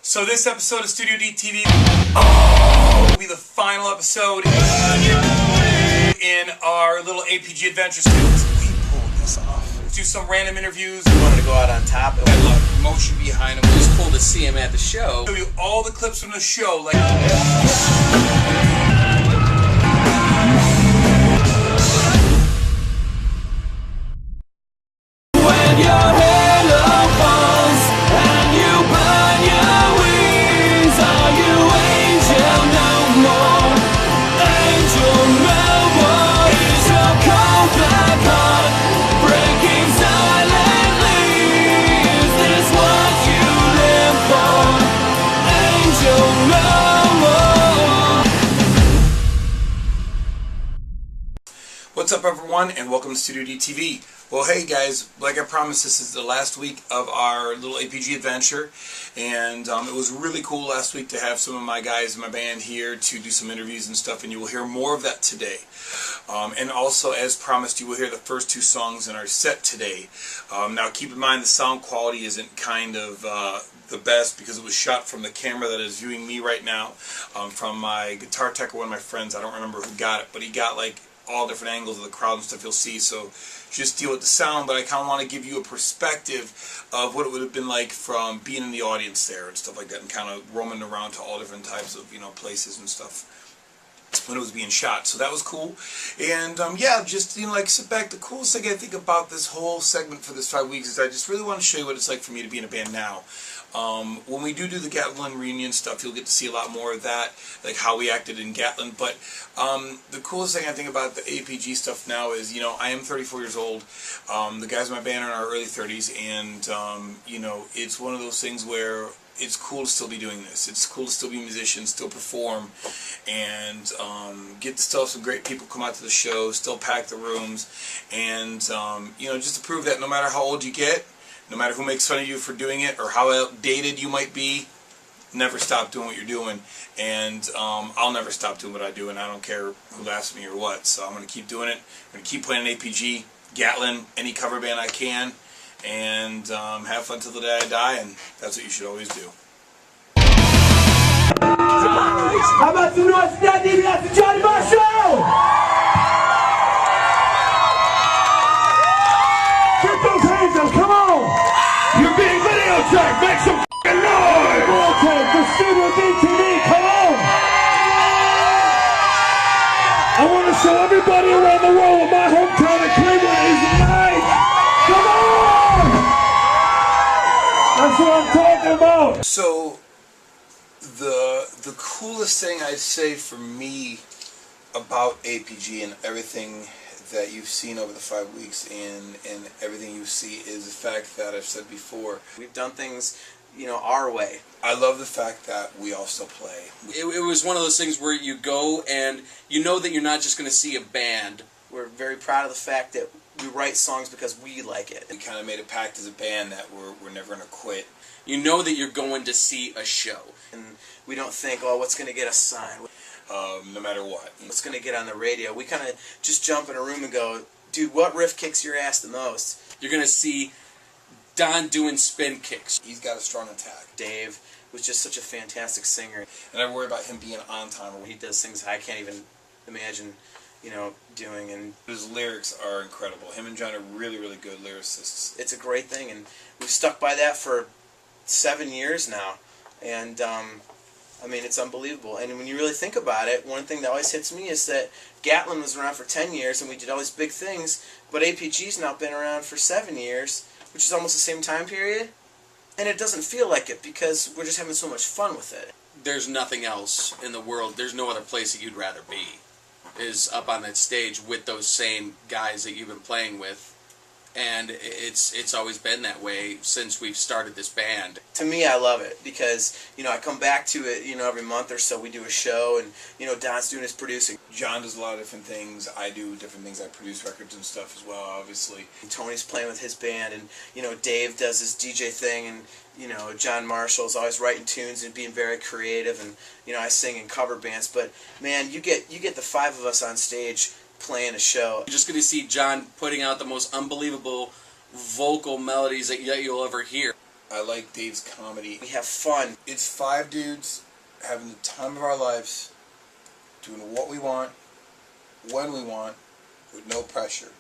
So this episode of Studio D TV will be the final episode in our little APG adventure series. We pulled this off. Let's do some random interviews. We wanted to go out on top. I love emotion behind them. It was cool to see him at the show. Show you all the clips from the show, like. What's up, everyone, and welcome to Studio D TV. Well, hey guys, like I promised, this is the last week of our little APG adventure, and it was really cool last week to have some of my guys in my band here to do some interviews and stuff, and you will hear more of that today. And also, as promised, you will hear the first two songs in our set today. Now, keep in mind the sound quality isn't kind of the best because it was shot from the camera that is viewing me right now, from my guitar tech or one of my friends. I don't remember who got it, but he got like all different angles of the crowd and stuff you'll see, so just deal with the sound, but I kind of want to give you a perspective of what it would have been like from being in the audience there and stuff like that, and kind of roaming around to all different types of, places and stuff when it was being shot. So that was cool. And yeah, just like sit back. The coolest thing I think about this whole segment for this 5 weeks is I just really want to show you what it's like for me to be in a band now. When we do the Gatlin reunion stuff, you'll get to see a lot more of that, like how we acted in Gatlin. But the coolest thing I think about the APG stuff now is, I am 34 years old. The guys in my band are in our early 30s, and it's one of those things where it's cool to still be doing this. It's cool to still be musicians, still perform, and get to still have some great people come out to the show, still pack the rooms, and just to prove that no matter how old you get, no matter who makes fun of you for doing it or how outdated you might be, never stop doing what you're doing. And I'll never stop doing what I do, and I don't care who laughs at me or what. So I'm going to keep doing it. I'm going to keep playing APG, Gatlin, any cover band I can, and have fun till the day I die, and that's what you should always do. How about some noise for that DBS and Johnny Marshall? Get those hands up, come on! You're being videotaped, make some f***ing noise! Videotape for Studio D TV, come on! I want to show everybody around the world what my hometown of Cleveland is nice! Come on! That's what I'm talking about! So, the coolest thing I'd say for me about APG and everything that you've seen over the 5 weeks and everything you see is the fact that I've said before, We've done things, our way. I love the fact that we all still play. It was one of those things where you go and you know that you're not just going to see a band. We're very proud of the fact that we write songs because we like it. We kind of made a pact as a band that we're never going to quit. You know that you're going to see a show. And we don't think, oh, what's going to get us signed? No matter what. What's going to get on the radio? We kind of just jump in a room and go, dude, what riff kicks your ass the most? You're going to see Don doing spin kicks. He's got a strong attack. Dave was just such a fantastic singer. And I worry about him being on time. He does things I can't even imagine, doing. And his lyrics are incredible. Him and John are really, really good lyricists. it's a great thing, and we've stuck by that for 7 years now. And it's unbelievable. And when you really think about it, one thing that always hits me is that Gatlin was around for 10 years and we did all these big things, but APG's now been around for 7 years, which is almost the same time period, and it doesn't feel like it because we're just having so much fun with it. There's nothing else in the world, there's no other place that you'd rather be, is up on that stage with those same guys that you've been playing with. And it's always been that way since we've started this band. To me, I love it because, I come back to it, every month or so we do a show, and, Don's doing his producing. John does a lot of different things. I do different things. I produce records and stuff as well, obviously. And Tony's playing with his band, and, Dave does his DJ thing, and, John Marshall's always writing tunes and being very creative, and, I sing in cover bands. But, man, you get the five of us on stage playing a show. You're just going to see John putting out the most unbelievable vocal melodies that you'll ever hear. I like Dave's comedy. We have fun. It's 5 dudes having the time of our lives, doing what we want, when we want, with no pressure.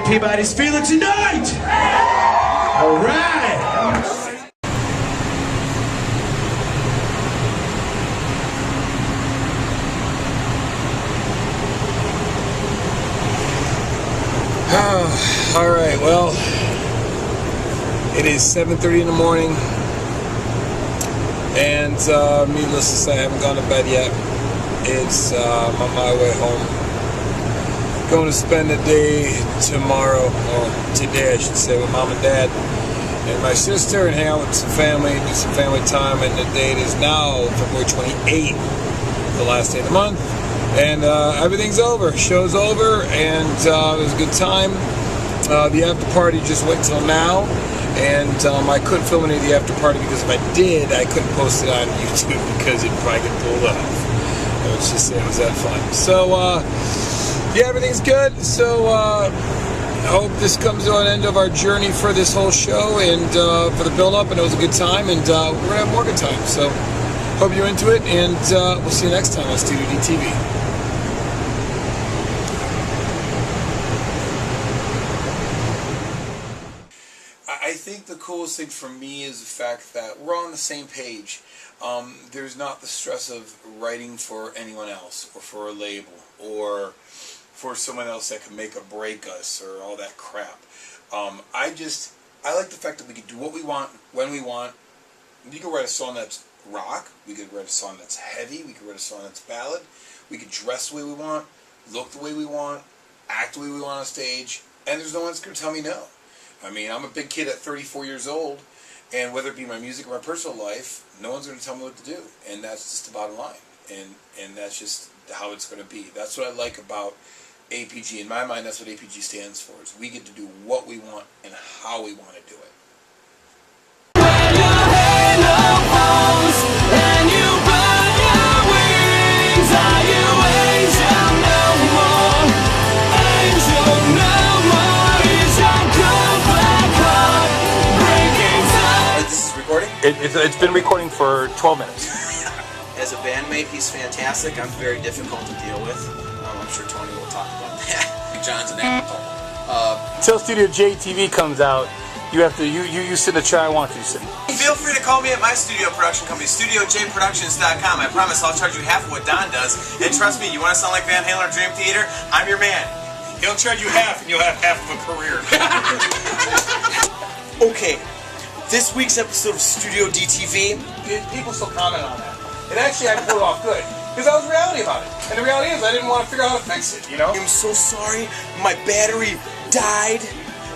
Peabody's feeling tonight. All right. All right, well, it is 7:30 in the morning, and needless to say, I haven't gone to bed yet. I'm on my way home. Going to spend the day tomorrow, or today I should say, with Mom and Dad and my sister, and hang out with some family, do some family time. And the date is now February 28th, the last day of the month. And everything's over. Show's over, and it was a good time. The after party just went till now, and I couldn't film any of the after party because if I did, I couldn't post it on YouTube because it'd probably get pulled off. Let's just say it was that fun. So, yeah, everything's good. So, I hope this comes to an end of our journey for this whole show and for the build-up, and it was a good time, and we're going to have more good times. So, hope you're into it, and we'll see you next time on Studio D TV. I think the coolest thing for me is the fact that we're all on the same page. There's not the stress of writing for anyone else or for a label or for someone else that can make or break us or all that crap. I like the fact that we can do what we want, when we want. We could write a song that's rock. We could write a song that's heavy. We could write a song that's ballad. We could dress the way we want, look the way we want, act the way we want on stage, and there's no one that's going to tell me no. I mean, I'm a big kid at 34 years old, and whether it be my music or my personal life, no one's going to tell me what to do, and that's just the bottom line, and that's just how it's going to be. That's what I like about APG. In my mind, that's what APG stands for, is we get to do what we want and how we want to do it. It's been recording for 12 minutes. As a bandmate, he's fantastic. I'm very difficult to deal with. I'm sure Tony will talk about that. John's an apple. Until Studio JTV comes out, you sit in the chair I want you to sit in. Feel free to call me at my studio production company, StudioJProductions.com. I promise I'll charge you half of what Don does. And trust me, you want to sound like Van Halen or Dream Theater? I'm your man. He'll charge you half, and you'll have half of a career. Okay. This week's episode of Studio DTV. People still comment on that. And actually, I pulled it off good. Because I was reality about it. And the reality is, I didn't want to figure out how to fix it, you know? I'm so sorry. My battery died.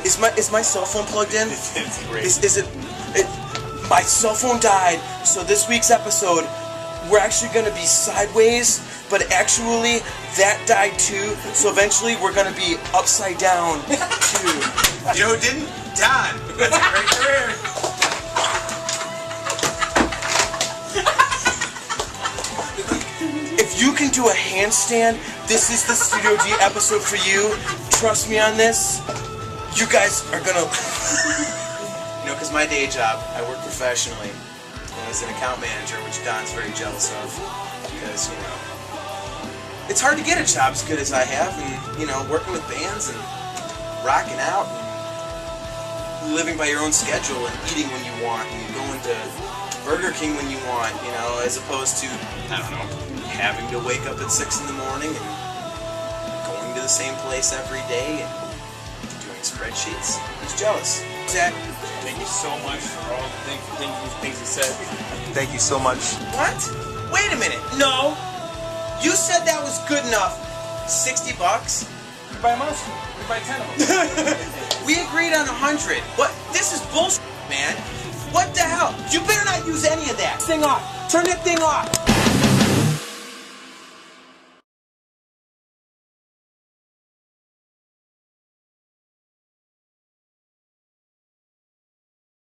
Is my cell phone plugged in? It's great. Is it? My cell phone died. So this week's episode, we're actually going to be sideways. But actually, that died too. So eventually, we're going to be upside down too. You know who didn't? Don. That's a great career. If you can do a handstand, this is the Studio D episode for you. Trust me on this. You guys are gonna... You know, because my day job, I work professionally as an account manager, which Don's very jealous of. Because, you know, it's hard to get a job as good as I have. And, you know, working with bands and rocking out and living by your own schedule and eating when you want and going to Burger King when you want, you know, as opposed to, I don't know, having to wake up at 6 in the morning and going to the same place every day and doing spreadsheets. He's jealous. Zach, Thank you so much for all the things you said. Thank you so much. what? Wait a minute. No. You said that was good enough. $60? You buy a mouse. You buy 10 of them. We agreed on 100. What? This is bullshit, man. What the hell? You better not use any of that. Thing off. Turn that thing off.